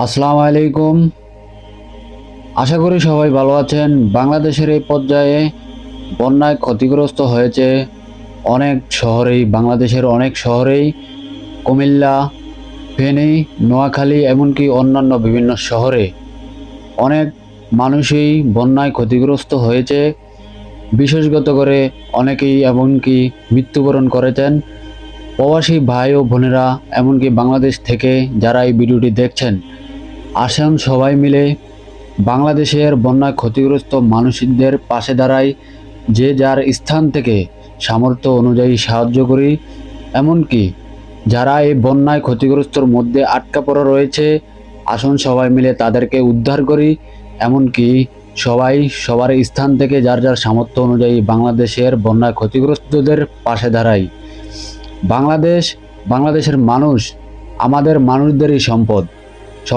আসসালামু আলাইকুম। আশা করি সবাই ভালো আছেন। বাংলাদেশের এই পর্যায়ে বন্যায় ক্ষতিগ্রস্ত হয়েছে অনেক শহরেই, বাংলাদেশের অনেক শহরেই, কুমিল্লা, ফেনী, নোয়াখালী এমনকি অন্যান্য বিভিন্ন শহরে অনেক মানুষই বন্যায় ক্ষতিগ্রস্ত হয়েছে। বিশেষত করে অনেকেই এমনকি মৃত্যুবরণ করেছেন। প্রবাসী ভাই ও বোনেরা এমনকি বাংলাদেশ থেকে যারা এই ভিডিওটি দেখছেন, আসেন সবাই মিলে বাংলাদেশের বন্যায় ক্ষতিগ্রস্ত মানুষদের পাশে দাঁড়াই, যে যার স্থান থেকে সামর্থ্য অনুযায়ী সাহায্য করি। এমনকি যারা এই বন্যায় ক্ষতিগ্রস্তর মধ্যে আটকা পড়া রয়েছে, আসুন সবাই মিলে তাদেরকে উদ্ধার করি। এমনকি সবাই সবার স্থান থেকে যার যার সামর্থ্য অনুযায়ী বাংলাদেশের বন্যায় ক্ষতিগ্রস্তদের পাশে দাঁড়াই। বাংলাদেশের মানুষ আমাদের মানুষদেরই সম্পদ।